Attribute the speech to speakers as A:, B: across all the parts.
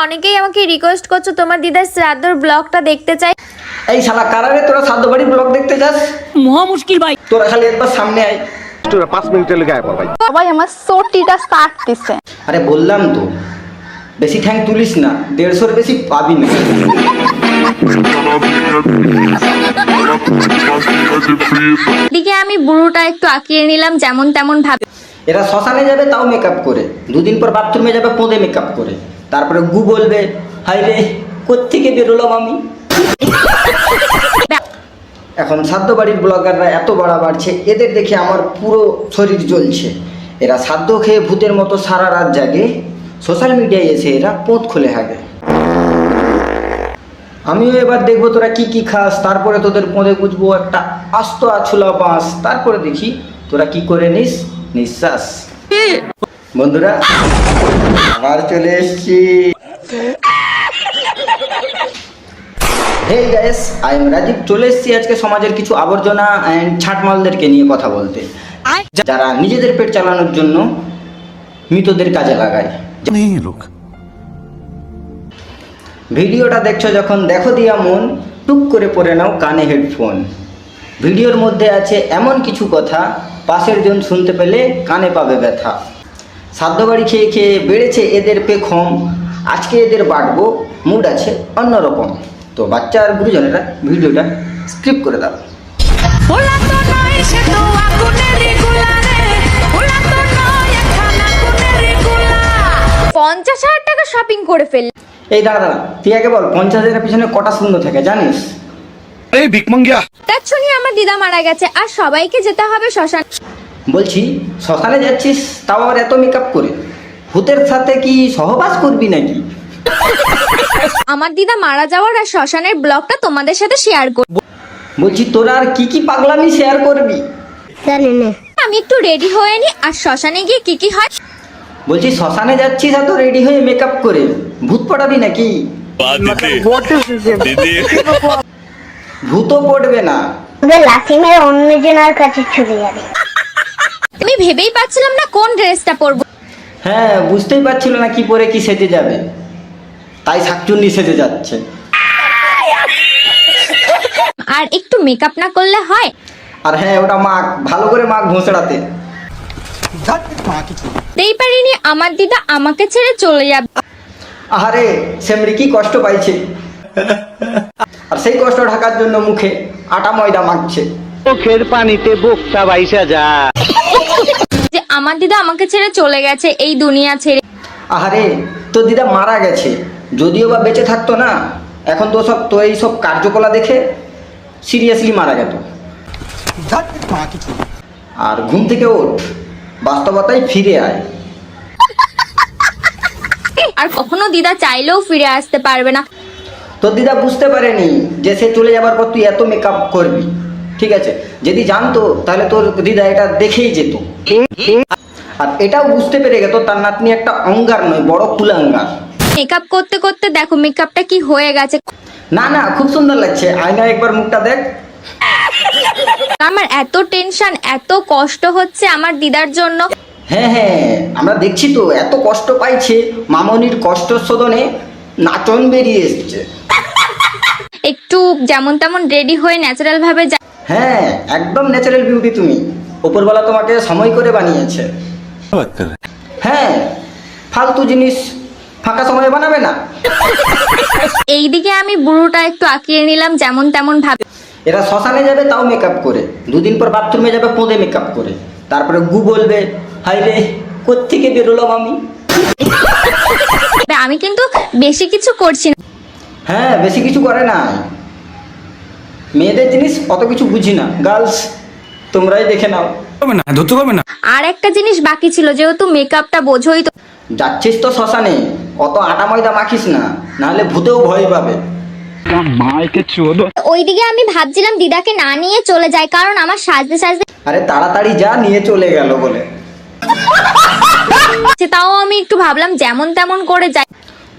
A: অনেকেই আমাকে রিকোয়েস্ট করছো তোমার দিদার শ্রাদ্ধর ব্লগটা দেখতে চাই।
B: এই শালা কারারে তোরা শ্রাদ্ধ বাড়ির ব্লগ দেখতে যাস?
C: মহা মুশকিল ভাই।
B: তোরা খালি একবার সামনে আয়।
D: তোরা 5 মিনিটের লেগে আয় ভাই।
E: সবাই আমার সোটিটা স্টার্ট দিছে।
B: আরে বললাম তো বেশি ঠ্যাং তুলিস না, 150-এর বেশি পাবি না।
A: দিকে আমি বুড়োটা একটু আঁকিয়ে নিলাম যেমন তেমন ভাবে।
B: এরা শ্মশানে যাবে তাও মেকআপ করে, দুদিন পর বাথরুমে যাবে পোঁদে মেকআপ করে, তারপরে গু বলবে হাই রে কোত্থেকে বেরোলাম আমি। এখন শ্রাদ্ধ বাড়ির ব্লগাররা এত বাড়ছে, এদের দেখে আমার পুরো শরীর জ্বলছে। এরা শ্রাদ্ধ খেয়ে ভূতের মতো সারা রাত জাগে, সোশ্যাল মিডিয়ায় এসে এরা পোঁত খুলে হাগে। আমিও এবার দেখবো তোরা কি কি খাস, তারপরে তোদের পোঁদে গুজবো একটা আস্ত আছুলা বাঁশ, তারপরে দেখি তোরা কি করে নিস নিঃশ্বাস। বন্ধুরা আবার চলে এসছি। Hey guys, I am Rajeev. চলে এসেছি আজকে সমাজের কিছু আবর্জনা অ্যান্ড ছাটমালদেরকে নিয়ে কথা বলতে, যারা নিজেদের পেট চালানোর জন্য মৃতদের কাজে লাগায়। ভিডিওটা দেখছো যখন দেখো দিয়া মন, টুক করে পরে নাও কানে হেডফোন। ভিডিওর মধ্যে আছে এমন কিছু কথা, পাশের জন শুনতে পেলে কানে পাবে ব্যথা। শ্রাদ্ধ বাড়ি খেয়ে খেয়ে বেড়েছে এদের পেখম, আজকে এদের বাটবো, মুড আছে অন্যরকম। তো বাচ্চা আর গুরুজনেরা ভিডিওটা স্কিপ করে দাও।
A: 50,000 টাকা শপিং করে ফেললে।
B: এই দাঁড়া, তুই আগে বল 50,000-এর পিছনে কটা শূন্য থাকে জানিস?
D: এই ভিকমঙ্গিয়া,
A: তার শুনি আমার দিদা মারা গেছে আর সবাইকে যেতে হবে শ্মশান।
B: বলছি শ্মশানে যাচ্ছিস তাও আবার এত মেকআপ করে, ভূতের সাথে কি সহবাস করবি নাকি?
A: আমার দিদা মারা যাওয়ার আর শ্মশানের ব্লগটা তোমাদের সাথে শেয়ার করব।
B: বলছি তোরা আর কি কি পাগলামি শেয়ার করবি?
A: আমি একটু রেডি হয়ে নি, আর শ্মশানে গিয়ে কি কি হয়।
B: বলছি শ্মশানে যাচ্ছিস এত রেডি হয়ে মেকআপ করে, ভূত পড়াবি নাকি? ভূতও পড়বে না,
E: লাথি মেরে অন্যজনের কাছে চলে যাবে।
A: আমি ভেবেই পাচ্ছিলাম না কোন ড্রেসটা পরবো।
B: হ্যাঁ বুঝতেই পারছিল না কি পরে কি সেজে যাবে, তাই শাকচুন্নি সেজে যাচ্ছে।
A: আর একটু মেকআপ না করলে হয়?
B: আর হ্যাঁ ওটা মাখ, ভালো করে মাখ ঘোষড়াতে।
A: দেই পারিনি আমার দিদা আমাকে ছেড়ে চলে যাবে।
B: আহারে সেমরি কি কষ্ট পাইছে, আর সেই কষ্ট ঢাকার জন্য মুখে আটা ময়দা মাখছে।
D: চোখের পানিতে বোকটা বাইসা যা।
A: যে আমার দিদা আমাকে ছেড়ে চলে গেছে এই দুনিয়া ছেড়ে।
B: আহারে তোর দিদা মারা গেছে, যদিও বা বেঁচে থাকতো না, এখন তো সব তোর এই সব কার্যকলাপ দেখে সিরিয়াসলি মারা গেত। আর ঘুম থেকে ওঠ, বাস্তবতায় ফিরে আয়।
A: আর কখনো দিদা চাইলেও ফিরে আসতে পারবে না।
B: তোর দিদা বুঝতে পারেনি যে সে চলে যাবার পর তুই এত মেকআপ করবি, ঠিক আছে? যদি জানতো তাহলে তোর দিদা এটা দেখেই যেত। আর এটাও বুঝতে পেরে গেত তার নাতনি একটা অঙ্গার নয়, বড় কুলাঙ্গার।
A: মেকআপ করতে করতে দেখো মেকআপটা কি হয়ে গেছে।
B: না না খুব সুন্দর লাগছে, আয়নায় একবার মুখটা দেখ।
A: আমার এত টেনশন, এত কষ্ট হচ্ছে আমার দিদার জন্য।
B: হ্যাঁ হ্যাঁ আমরা দেখছি তো, এত কষ্ট পাইছে, মামনির কষ্ট শোধনে নাচন বেরিয়ে এসছে।
A: একটু যেমন তেমন রেডি হয়ে ন্যাচারাল ভাবে
B: হ্যাঁ একদম ন্যাচারাল বিউটি তুমি, উপরওয়ালা তোমাকে সময় করে বানিয়েছে। হ্যাঁ ফালতু জিনিস ফাঁকা সময়ে বানাবে না।
A: এইদিকে আমি বুড়োটা একটু আঁকিয়ে নিলাম যেমন তেমন ভাবে।
B: এরা শ্মশানে যাবে তাও মেকআপ করে, দুদিন পর বাথরুমে যাবে পোঁদে মেকআপ করে, তারপরে গু বলবে হাই রে কোত্থেকে বেরোলাম আমি।
A: আমি কিন্তু বেশি কিছু করছি না।
B: হ্যাঁ বেশি কিছু করে না, মেয়েদের জিনিস অত কিছু বুঝি না। গার্লস তোমরাই দেখে নাও।
A: আর একটা জিনিস বাকি ছিল, যেহেতু মেকআপটা বোঝোই তো।
B: যাচ্ছিস তো শ্মশানে, অত আটা ময়দা মাখিস না, নাহলে ভূতেও ভয় পাবে।
A: ওইদিকে আমি ভাবছিলাম দিদাকে না নিয়ে চলে যায়, কারণ আমার সাজতে সাজতে।
B: আরে তাড়াতাড়ি যা, নিয়ে চলে গেল বলে।
A: তাও আমি একটু ভাবলাম যেমন তেমন করে যাই।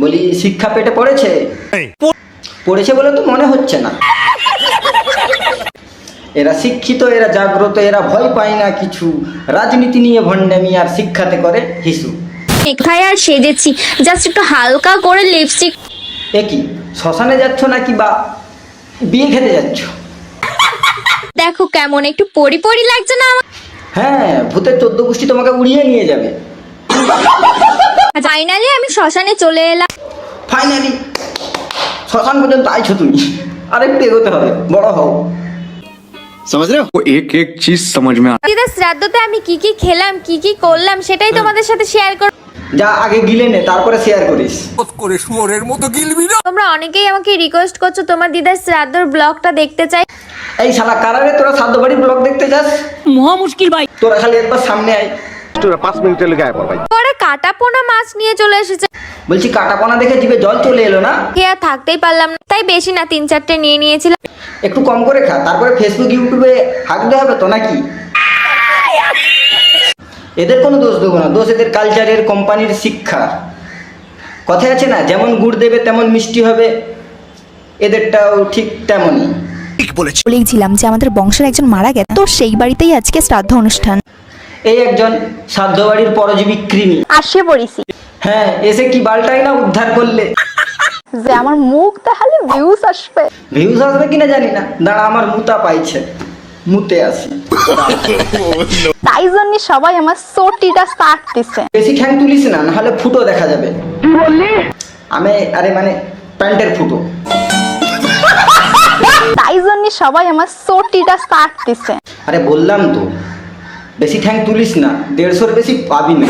B: বলি শিক্ষা পেটে পড়েছে? পড়েছে বলে তো মনে হচ্ছে না। এরা শিক্ষিত, এরা জাগ্রত, এরা ভয় পায় না কিছু, রাজনীতি নিয়ে ভণ্ডামি আর শিক্ষাতে করে হিসু।
A: মেঘায় আর সেজেছি, জাস্ট একটু হালকা করে লিপস্টিক।
B: এ কি শ্মশানে যাচ্ছ নাকি বা বিয়ে খেতে যাচ্ছ?
A: দেখো কেমন একটু পরি পরি লাগছে না আমার?
B: হ্যাঁ, ভূতের 14 গোষ্ঠী তোমাকে উড়িয়ে নিয়ে যাবে।
A: ফাইনালি আমি শ্মশানে চলে এলাম।
B: ফাইনালি শ্মশান পর্যন্ত আইছো তুমি, আরেকটু এগোতে হবে, বড় হও।
C: समझ रहे हो? वो एक एक चीज समझ में
A: দিদা শ্রাদ্ধতে আমি কি কি খেলাম, কি কি করলাম সেটাই তোমাদের সাথে শেয়ার করব।
B: যা আগে গিলে নে, তারপরে শেয়ার করিস।
A: তোমরা অনেকেই আমাকে রিকোয়েস্ট করছো তোমার দিদার শ্রাদ্ধর ব্লগটা দেখতে চাই।
B: এই শালা কারারে তোরা সাধ্য বাড়ির ব্লগ দেখতে যাস?
F: মহা মুশকিল ভাই।
B: তোরা খালি একবার সামনে আয়।
D: 5 মিনিটের লেগে আয় পর ভাই।
A: পরে কাটা পোনা মাছ নিয়ে চলে এসেছে,
B: বলছি কাটাপনা দেখে জিভে জল চলে এলো না?
A: খেয়ে আর থাকতেই পারলাম না, তাই বেশি না 3-4টে নিয়ে নিয়েছিলাম।
B: একটু কম করে খা, তারপরে ফেসবুক ইউটিউবে হাঁকতে হবে তো নাকি? এদের কোনো দোষ দেবো না, দোষ এদের কালচারের, কোম্পানির, শিক্ষা। কথায় আছে না, যেমন গুড় দেবে তেমন মিষ্টি হবে, এদেরটাও ঠিক তেমনই।
G: বলেছিলাম যে আমাদের বংশের একজন মারা গেছে, তো সেই বাড়িতেই আজকে শ্রাদ্ধ অনুষ্ঠান।
B: এই একজন সাধ্য বাড়ির পরজীবী কৃমি।
E: আসে পড়িছি
B: হ্যাঁ, এসে কি বালটাই না উদ্ধার করলে।
E: যে আমার মুখ তাহলে ভিউজ আসবে।
B: ভিউজ আসবে কিনা জানি না, দাঁড়া আমার মুতা পাইছে, মুতে আসি।
E: তাই জন্য সবাই আমার সোটিটা স্টার্ট দিছে।
B: বেশি ঠ্যাং তুলিস না, নাহলে ফুটো দেখা যাবে। আমি আরে মানে প্যান্টের ফুটো।
E: তাই জন্য সবাই আমার সোটিটা স্টার্ট দিছে।
B: আরে বললাম তো, বেশি ঠ্যাং তুলিস না, 150-র বেশি পাবি না।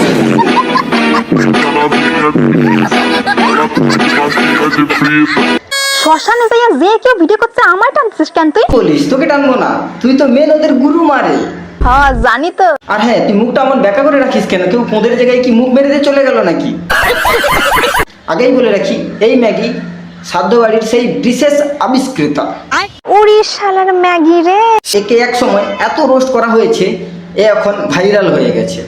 E: শ্মশানে যাইয়া যে কেউ ভিডিও করছে আমার টানছিস কেন তুই?
B: বলিস তোকে টানবো না, তুই তো মেন ওদের গুরু মারে।
E: হ্যাঁ জানি তো।
B: আর হ্যাঁ, তুই মুখটা আমার ব্যাকা করে রাখিস কেন? কেউ পোঁদের জায়গায় কি মুখ মেরে দিয়ে চলে গেল নাকি? আগেই বলে রাখি, এই ম্যাগি সাধ্য বাড়ির সেই বিশেষ আবিষ্কৃতা।
E: ওরে শালার ম্যাগি রে।
B: একে এক সময় এত রোস্ট করা হয়েছে, এ এখন ভাইরাল হয়ে গেছে।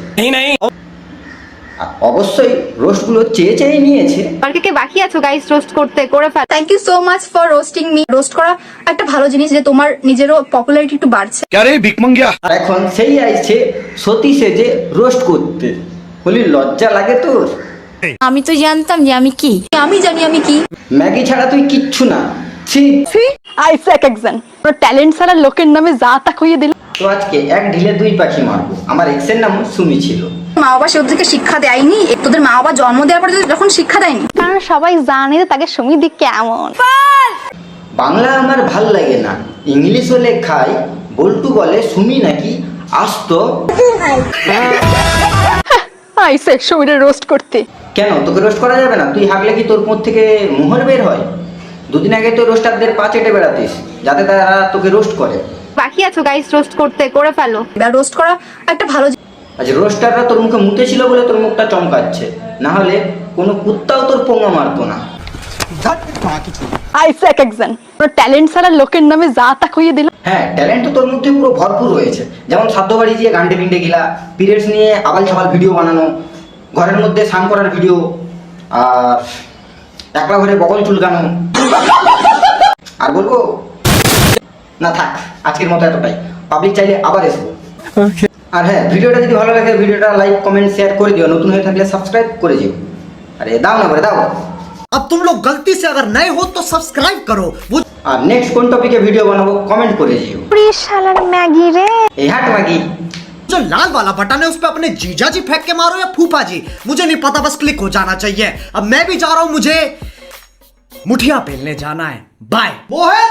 B: আর অবশ্যই রোস্টগুলো চেয়ে চেয়ে নিয়েছে।
E: আর কে বাকি আছো গাইস রোস্ট করতে? করে ফেল।
H: Thank you so much for roasting me. Roast করা একটা ভালো জিনিস, যে তোমার নিজেরও পপুলারিটি একটু বাড়ছে।
D: क्या रे भिकमंगिया?
B: আর এখন সেই আইছে সতী সেজে রোস্ট করতে। বলি লজ্জা লাগে তোর?
F: আমি তো জানতাম যে আমি কি।
H: আমি জানি আমি কি।
B: ম্যাগি ছাড়া তুই কিচ্ছু না। ছি।
E: আইসে এক একজন ট্যালেন্ট ছাড়া লোকের নামে যা তা কইয়ে দিল।
B: তো আজকে এক ঢিলে 2 পাখি মারবো। আমার এক্সের নাম সুমি ছিল।
H: মা বাবা সে ওদেরকে শিক্ষা দেয়নি, তোদের মা বাবা জন্ম দেওয়ার পরে যখন শিক্ষা দেয়নি।
E: কারণ সবাই জানে যে তাকে সুমিদি কেমন।
B: বাংলা আমার ভাল লাগে না, ইংলিশ হলে খাই। বল্টু বলে সুমি নাকি আসতো।
E: আইসে সুমিরে রোস্ট করতে।
B: কেন তোকে রোস্ট করা যাবে না? তুই হাঁকলে কি তোর মুখ থেকে মোহর বের হয়? 2 দিন আগে তো রোস্টারদের পা চেটে বেড়াতিস, যাতে তারা তোকে রোস্ট করে।
E: বাকি আছো গাইস রোস্ট করতে? করে ফেলো।
H: রোস্ট করা একটা ভালো
B: আচ্ছা, রোস্টাররা তোর মুখে মুতে ছিল বলে তোর মুখটা চমকাচ্ছে, না হলে কোনো কুত্তাও তোর পোঙা মারতো না।
E: আইসে এক একজন ট্যালেন্ট ছাড়া লোকের নামে যা তা কইয়ে দিল।
B: হ্যাঁ, ট্যালেন্ট তো তোর মধ্যে পুরো ভরপুর রয়েছে। যেমন সাধ্য বাড়ি গিয়ে গান্ডে পিন্ডে গিলা, পিরিয়ডস নিয়ে আবাল ছাবাল ভিডিও বানানো, ঘরের মধ্যে স্নান করার ভিডিও, আর একলা ঘরে বগল চুলকানো। আর বলবো না, থাক, আজকের মতো এতটাই। পাবলিক চাইলে আবার আসবো। আর হ্যাঁ, ভিডিওটা যদি ভালো লাগে ভিডিওটা লাইক কমেন্ট শেয়ার করে দিও, নতুন হয়ে থাকলে সাবস্ক্রাইব করে দিও। আরে দাও না করে দাও।
I: अब तुम लोग गलती से अगर नए हो तो सब्सक्राइब करो।
B: আর নেক্সট কোন টপিকে ভিডিও বানাবো কমেন্ট করে দিও।
E: ওরে শালার ম্যাগি রে।
B: এই হাট মাগি।
I: जो लाल वाला बटन है उस पे अपने जीजा जी फेंक के मारो या फूफा जी, मुझे नहीं पता, बस क्लिक हो जाना चाहिए। अब मैं भी जा रहा हूं, मुझे मुठिया पेलने जाना है। बाय। वो है